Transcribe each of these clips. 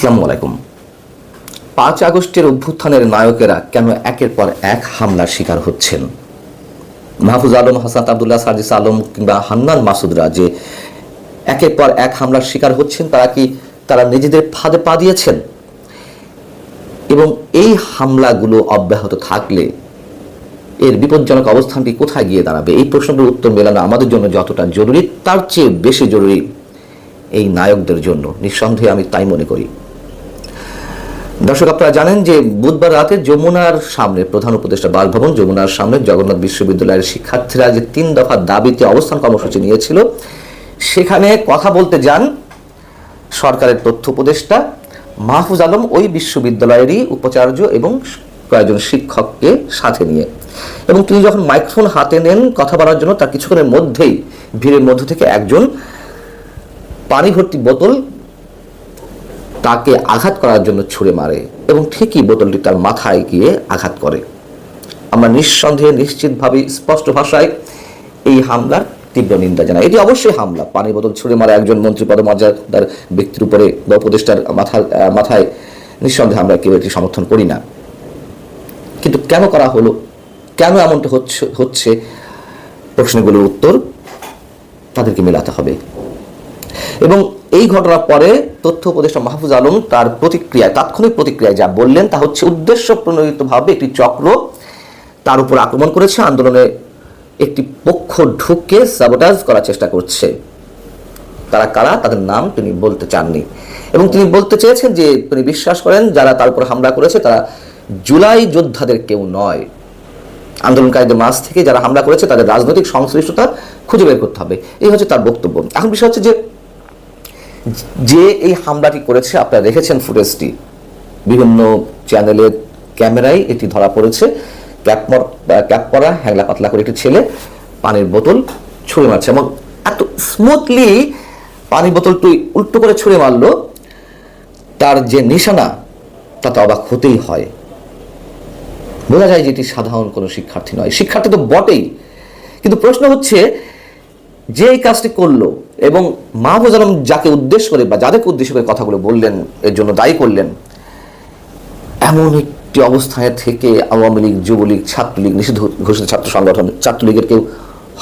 আসসালামু আলাইকুম। 5 আগস্টের অভ্যুত্থানের নায়কেরা কেন একের পর এক হামলার শিকার হচ্ছেন? মাহফুজ আলম, হাসনাত আবদুল্লাহ, সাজিস আলম কিংবা হান্নান মাসুদরা যে একের পর এক হামলার শিকার হচ্ছেন, তারা নিজেদের ফাঁদে পা দিয়েছেন? এবং এই হামলাগুলো অব্যাহত থাকলে এর বিপজ্জনক অবস্থানটি কোথায় গিয়ে দাঁড়াবে? এই প্রশ্নের উত্তর মেলানো আমাদের জন্য যতটা জরুরি, তার চেয়ে বেশি জরুরি এই নায়কদের জন্য। নিঃসন্দেহে আমি তাই মনে করি। দর্শক, আপনারা জানেন যে বুধবার রাতে যমুনার সামনে, প্রধান উপদেষ্টা বাসভবন যমুনার সামনে জগন্নাথ বিশ্ববিদ্যালয়ের শিক্ষার্থীরা যে 3 দফা দাবিতে অবস্থান কর্মসূচি নিয়েছিল, সেখানে কথা বলতে যান সরকারের তথ্য উপদেষ্টা মাহফুজ আলম, ওই বিশ্ববিদ্যালয়েরই উপাচার্য এবং কয়েকজন শিক্ষককে সাথে নিয়ে। এবং তিনি যখন মাইক্রোফোন হাতে নেন কথা বলার জন্য, তার কিছুক্ষণের মধ্যেই ভিড়ের মধ্য থেকে একজন পানি ভর্তি বোতল তাকে আঘাত করার জন্য ছুঁড়ে মারে এবং ঠিকই বোতলটি তার মাথায় গিয়ে আঘাত করে। আমরা নিঃসন্দেহে, নিশ্চিতভাবে, স্পষ্ট ভাষায় এই হামলার তীব্র নিন্দা জানাই। এটি অবশ্যই হামলা। পানি বোতল ছুঁড়ে মারা একজন মন্ত্রী পদমর্যাদার ব্যক্তির উপরে বা উপদেষ্টার মাথায় নিঃসন্দেহে আমরা কেউ এটি সমর্থন করি না। কিন্তু কেন করা হলো, কেন এমনটা হচ্ছে প্রশ্নগুলোর উত্তর তাদেরকে মেলাতে হবে। এবং এই ঘটনার পরে তথ্য উপদেষ্টা মাহফুজ আলম তার তাৎক্ষণিক প্রতিক্রিয়ায় যা বললেন তা হচ্ছে, উদ্দেশ্য প্রণোদিতভাবে একটি চক্র তার উপর আক্রমণ করেছে, আন্দোলনে একটি পক্ষ ঢুকে সাবোটাজ করার চেষ্টা করছে। তারা কারা, তাদের নাম তিনি বলতে চাননি। এবং তিনি বলতে চেয়েছেন যে তিনি বিশ্বাস করেন যারা তার উপর হামলা করেছে তারা জুলাই যোদ্ধাদের কেউ নয়। আন্দোলনকারীদের মাঝ থেকে যারা হামলা করেছে তাদের রাজনৈতিক সংশ্লিষ্টতা খুঁজে বের করতে হবে, এই হচ্ছে তার বক্তব্য। এখন বিষয় হচ্ছে যে এই হামলাটি করেছে, আপনারা দেখেছেন ফুটেজটি, বিভিন্ন চ্যানেলের ক্যামেরায় এটি ধরা পড়েছে। ক্যাপ পরা, হ্যাংলা পাতলা করে একটি ছেলে পানির বোতল ছুঁড়ে মারছে এবং এত স্মুথলি পানির বোতলটি উল্টো করে ছুঁড়ে মারলো, তার যে নিশানা তাতে অবাক হতেই হয়। বোঝা যায় যে এটি সাধারণ কোনো শিক্ষার্থী নয়। শিক্ষার্থী তো বটেই, কিন্তু প্রশ্ন হচ্ছে যে এই কাজটি করলো এবং মাহফুজ আলম যাকে উদ্দেশ্য করে বা যাদেরকে উদ্দেশ্য করে কথাগুলো বললেন, এর জন্য দায়ী করলেন, এমন একটি অবস্থায় থেকে আওয়ামী লীগ, যুবলীগ, ছাত্রলীগ, নিষিদ্ধ ঘোষিত ছাত্র সংগঠন ছাত্রলীগের কেউ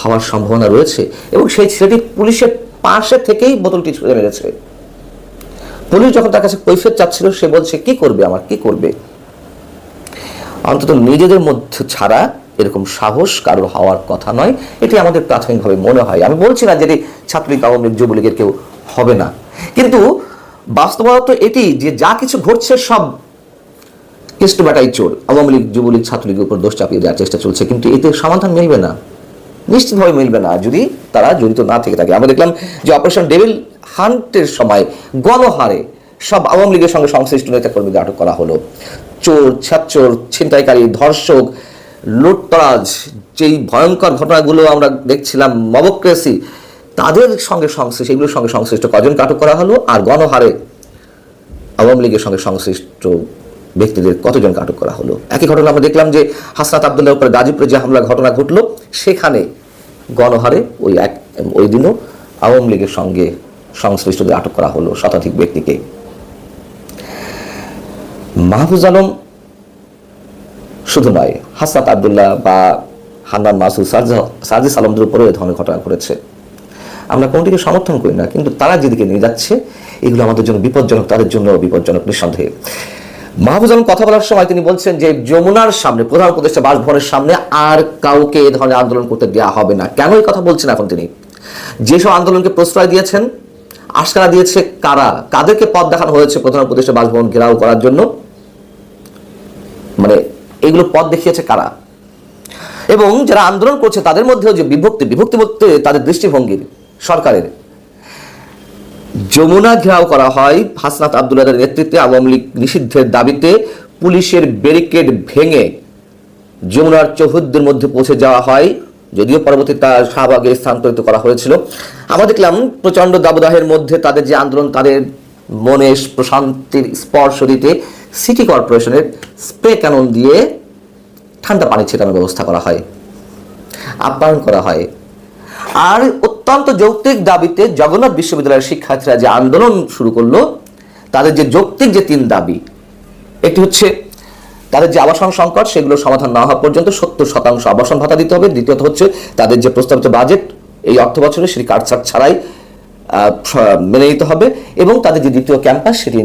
হওয়ার সম্ভাবনা রয়েছে। এবং সেই ছেলেটি পুলিশের পাশে থেকেই বোতলটি ছুঁড়ে মেরেছে। পুলিশ যখন তার কাছে কৈফিয়ত চাচ্ছিল, সে বলছে কি করবে, আমার কি করবে? অন্তত নিজেদের মধ্যে ছাড়া এরকম সাহস কারোর হওয়ার কথা নয়, এটি আমাদের প্রাথমিকভাবে মনে হয়। আমি বলছি না যে ছাত্রলীগ, আওয়ামী লীগ, যুবলীগের কেউ হবে না, কিন্তু বাস্তবতা এটি যে যা কিছু ঘটছে সব কেষ্টবাটাই চোর। আওয়ামী লীগ, যুবলীগ, ছাত্রলীগের উপর দোষ চাপিয়ে দেওয়ার চেষ্টা চলছে, কিন্তু এতে সমাধান মিলবে না, নিশ্চিতভাবে মিলবে না যদি তারা জড়িত না থেকে থাকে। আমরা দেখলাম যে অপারেশন ডেভিল হান্টের সময় গণহারে সব আওয়ামী লীগের সঙ্গে সংশ্লিষ্ট নেতাকর্মীদের আটক করা হলো। চোর, ছাত্র, ছিনতাইকারী, ধর্ষক, লুটতরাজ, যেই ভয়ঙ্কর ঘটনাগুলো আমরা দেখছিলাম, মবক্রেসি, তাদের সঙ্গে সংশ্লিষ্ট, এগুলোর সঙ্গে সংশ্লিষ্ট কজনকে আটক করা হলো। আর গণহারে আওয়ামী লীগের সঙ্গে সংশ্লিষ্ট ব্যক্তিদের কতজনকে আটক করা হলো। একই ঘটনা আমরা দেখলাম যে হাসনাত আবদুল্লাহর উপরে গাজীপুরে যে হামলার ঘটনা ঘটলো, সেখানে গণহারে ওই দিনও আওয়ামী লীগের সঙ্গে সংশ্লিষ্টদের আটক করা হলো, শতাধিক ব্যক্তিকে। মাহফুজ আলম শুধু নয়, হাসনাত আবদুল্লাহ বা হান্নান মাসুদ, সাজিস আলমদের উপরেও এ ধরনের ঘটনা ঘটেছে। আমরা কোনটিকে সমর্থন করি না, কিন্তু তারা যেদিকে নিয়ে যাচ্ছে এগুলো আমাদের জন্য বিপজ্জনক, তাদের জন্য বিপজ্জনক নিঃসন্দেহে। মাহফুজ আলম কথা বলার সময় তিনি বলছেন যে যমুনার সামনে, প্রধান উপদেষ্টা বাসভবনের সামনে আর কাউকে এ ধরনের আন্দোলন করতে দেওয়া হবে না। কেন এই কথা বলছেন এখন তিনি? যেসব আন্দোলনকে প্রশ্রয় দিয়েছেন, আশকারা দিয়েছে কারা, কাদেরকে পথ দেখানো হয়েছে প্রধান উপদেষ্টা বাসভবন ঘেরাও করার জন্য, মানে এগুলো পথ দেখিয়েছে কারা? এবং যারা আন্দোলন করছে তাদের মধ্যেও যে বিভক্তি বলতে তাদের দৃষ্টিভঙ্গির, সরকারের। যমুনা ঘেরাও করা হয় হাসনাত আবদুল্লাহর নেতৃত্বে, আওয়ামী লীগ নিষিদ্ধের দাবিতে পুলিশের ব্যারিকেড ভেঙে যমুনার চৌহদ্দির মধ্যে পৌঁছে যাওয়া হয়, যদিও পরবর্তীতে তা শাহবাগে স্থানান্তরিত করা হয়েছিল। আমরা দেখলাম প্রচণ্ড দাবদাহের মধ্যে তাদের যে আন্দোলন, তাদের মনে প্রশান্তির স্পর্শ দিতে সিটি কর্পোরেশনের স্প্রে ক্যানন দিয়ে ঠান্ডা পানি ছেটানোর ব্যবস্থা করা হয়, আপ্যায়ন করা হয়। আর অত্যন্ত যৌক্তিক দাবিতে জগন্নাথ বিশ্ববিদ্যালয়ের শিক্ষার্থীরা যে আন্দোলন শুরু করলো, তাদের যে যৌক্তিক যে 3 দাবি, একটি হচ্ছে তাদের যে আবাসন সংকট সেগুলো সমাধান না হওয়া পর্যন্ত 70% আবাসন ভাতা দিতে হবে। দ্বিতীয়ত হচ্ছে তাদের যে প্রস্তাবিত বাজেট এই অর্থ বছরে সেটি কাটছাট ছাড়াই মেনে নিতে হবে, এবং তাদের যে দ্বিতীয় ক্যাম্পাস সেটি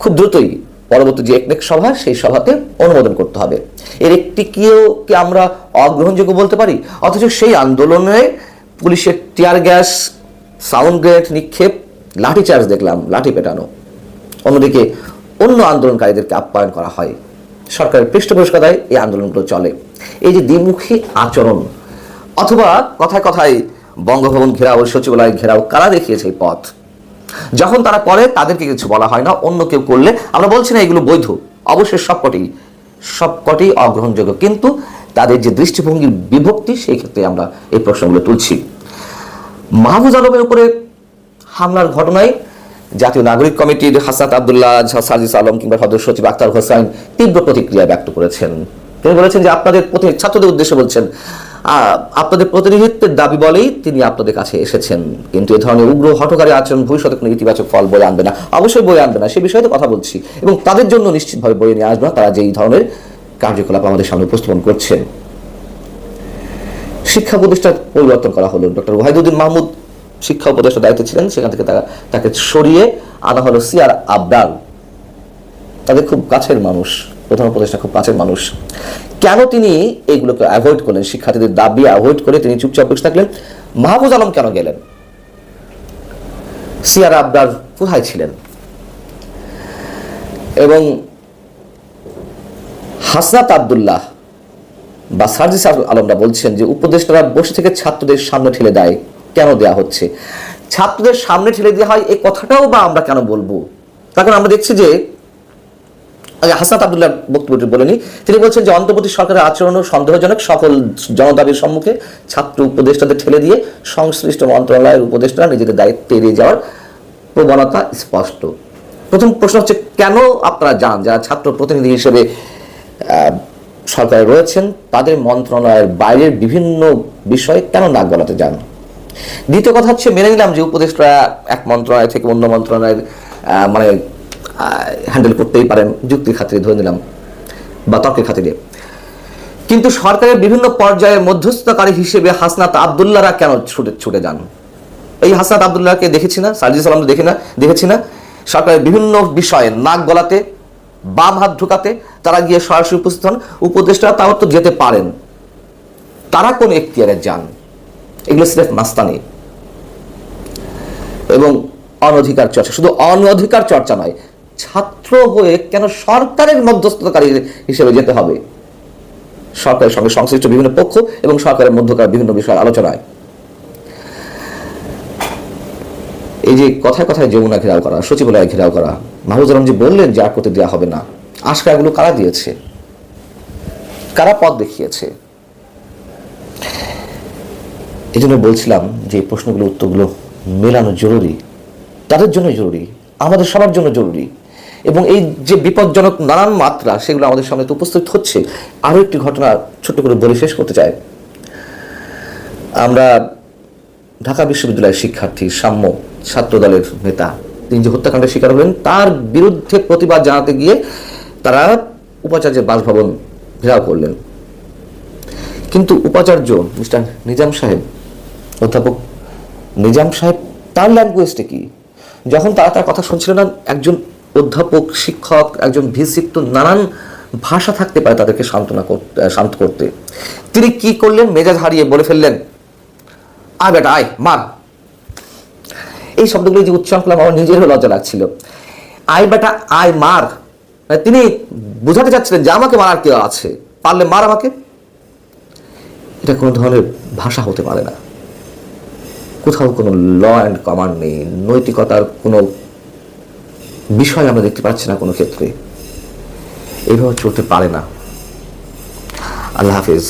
খুব দ্রুতই পরবর্তী যে একনেক সভা সেই সভাতে অনুমোদন করতে হবে। এর একটি কি আমরা অগ্রহণযোগ্য বলতে পারি? অথচ সেই আন্দোলনে পুলিশের টিয়ার গ্যাস, সাউন্ড গ্রেনেড নিক্ষেপ, লাঠিচার্জ দেখলাম, লাঠি পেটানো। অন্যদিকে অন্য আন্দোলনকারীদেরকে আপ্যায়ন করা হয়, সরকারের পৃষ্ঠপোষকতায় এই আন্দোলনগুলো চলে। এই যে দ্বিমুখী আচরণ, অথবা কথায় কথায় বঙ্গভবন ঘেরাও, সচিবালয় ঘেরাও, কারা দেখিয়েছে এই পথ? যখন তারা করে তাদেরকে কিছু বলা হয় না, অন্য কেউ করলে আমরা বলছি না এগুলো বৈধ, অবশ্যই সবকটি অগ্রহণযোগ্য, কিন্তু তাদের যে দৃষ্টিভঙ্গির বিভক্তি সেই ক্ষেত্রে আমরা এই প্রশ্নগুলো তুলছি। মাহফুজ আলমের উপরে হামলার ঘটনায় জাতীয় নাগরিক কমিটির হাসনাত আব্দুল্লাহ, সার্জিস আলম কিংবা সদস্য সচিব আক্তার হোসেন তীব্র প্রতিক্রিয়া ব্যক্ত করেছেন। তিনি বলেছেন যে আপনাদের ছাত্রদের উদ্দেশ্যে বলছেন, আপনাদের প্রতিনিধিত্বের দাবি বলেই তিনি আপনাদের কাছে এসেছেন, কিন্তু এ ধরনের উগ্র হঠকারী আচরণ ভবিষ্যতে কোনো ইতিবাচক ফল বয়ে আনবে না। অবশ্যই বয়ে আনবে না, সে বিষয়ে তো কথা বলছি, এবং তাদের জন্য নিশ্চিতভাবে বয়ে নিয়ে আসবে না তারা যে এই ধরনের কার্যকলাপ আমাদের সামনে উপস্থাপন করছেন। শিক্ষা উপদেষ্টা পরিবর্তন করা হলো, ডক্টর ওয়াহিদুদ্দিন মাহমুদ শিক্ষা উপদেষ্টা দায়িত্বে ছিলেন, সেখান থেকে তাকে সরিয়ে আনা হলো সিআর আবদাল। তাদের খুব কাছের মানুষ, প্রধান উপদেষ্টা খুব কাছের মানুষ। কেন তিনি এইগুলোকে অ্যাভয়েড করলেন? শিক্ষার্থীদের দাবি অ্যাভয়েড করে তিনি চুপচাপ বসে থাকলেন। মাহফুজ আলম কেন গেলেন? সিআর আবদার কোথায় ছিলেন? এবং হাসনাত আব্দুল্লাহ বা সার্জিস আলমরা বলছেন যে উপদেষ্টারা বসে থেকে ছাত্রদের সামনে ঠেলে দেয়। কেন দেয়া হচ্ছে? ছাত্রদের সামনে ঠেলে দেওয়া হয় এই কথাটাও বা আমরা কেন বলবো? তখন আমরা দেখছি যে হাসনাত আব্দুল্লাহ বক্তব্যটি বলেনি, তিনি বলছেন যে অন্তর্বর্তী সরকারের আচরণ সন্দেহজনক, সকল জনদাবির সম্মুখে ছাত্র উপদেষ্টাদের ঠেলে দিয়ে সংশ্লিষ্ট মন্ত্রণালয়ের উপদেষ্টারা নিজেদের দায়িত্ব এড়িয়ে যাওয়ার প্রবণতা স্পষ্ট। প্রথম প্রশ্ন হচ্ছে, কেন আপনারা যান যারা ছাত্র প্রতিনিধি হিসেবে সরকারে রয়েছেন তাদের মন্ত্রণালয়ের বাইরের বিভিন্ন বিষয়ে কেন নাক গলাতে যান? দ্বিতীয় কথা হচ্ছে, মেনে নিলাম যে উপদেষ্টারা এক মন্ত্রণালয় থেকে অন্য মন্ত্রণালয়ের মানে হ্যান্ডেল করতেই পারেন, যুক্তির খাতিরে ধরে নিলাম বা তর্কের খাতিরে, কিন্তু সরকারের বিভিন্ন পর্যায়ের মধ্যস্থতাকারী হিসেবে হাসনাত আব্দুল্লাহরা কেন ছুটে যান? এই হাসনাত আব্দুল্লাহকে দেখেছি না, সার্জিস আলম দেখেছি না সরকারের বিভিন্ন বিষয়ে নাক গলাতে, বাম হাত ঢুকাতে? তারা গিয়ে সরাসরি উপস্থিত হন। উপদেষ্টারা তাও তো যেতে পারেন, তারা কোন এখতিয়ারে যান? এগুলো সিলেট মাস্তানি এবং অনধিকার চর্চা। শুধু অনধিকার চর্চা নয়, ছাত্র হয়ে কেন সরকারের মধ্যস্থতাকারী হিসেবে যেতে হবে সরকারের সঙ্গে সংশ্লিষ্ট বিভিন্ন পক্ষ এবং সরকারের মধ্যকার বিভিন্ন বিষয়ের আলোচনায়? এই যে কথায় কথায় যমুনা ঘেরাও করা, সচিবালয় ঘেরাও করা, মাহফুজ আলম যে বললেন যে আর করতে দেওয়া হবে না, আশকারাগুলো কারা দিয়েছে? কারা পথ দেখিয়েছে? এই জন্য বলছিলাম যে এই প্রশ্নগুলো উত্তরগুলো মেলানো জরুরি, তাদের জন্য জরুরি, আমাদের সবার জন্য জরুরি। এবং এই যে বিপজ্জনক নানান মাত্রা সেগুলো আমাদের সামনে তো উপস্থিত হচ্ছে। আরও একটি ঘটনা ছোট্ট করে বলে শেষ করতে চাই। আমরা ঢাকা বিশ্ববিদ্যালয়ের শিক্ষার্থী সাম্য ছাত্র দলের নেতা, তিনি যে হত্যাকাণ্ডের শিকার হলেন, তার বিরুদ্ধে প্রতিবাদ জানাতে গিয়ে তারা উপাচার্যের বাসভবন ঘেরাও করলেন। কিন্তু উপাচার্য মিস্টার নিজাম সাহেব, অধ্যাপক নিজাম সাহেব, তার ল্যাঙ্গুয়েজটা কি? যখন তারা তার কথা শুনছিলেন না, একজন অধ্যাপক, শিক্ষক, একজন ভিসি, তো নানান ভাষা থাকতে পারে তাদেরকে শান্ত করতে। তিনি কি করলেন? মেজাজ হারিয়ে বলে ফেললেন, আয় বেটা আয় মার। এই শব্দগুলি যে উচ্চারণ করলাম আমার নিজেরও লজ্জা লাগছিল। আয় বেটা আয় মার, তিনি বোঝাতে চাচ্ছিলেন যে আমাকে মারার কেউ আছে, পারলে মার আমাকে। এটা কোনো ধরনের ভাষা হতে পারে না। কোথাও কোনো ল অ্যান্ড কমান্ড নেই, নৈতিকতার কোনো বিষয় আমরা দেখতে পাচ্ছি না কোনো ক্ষেত্রে। এইভাবে চলতে পারে না। আল্লাহ হাফিজ।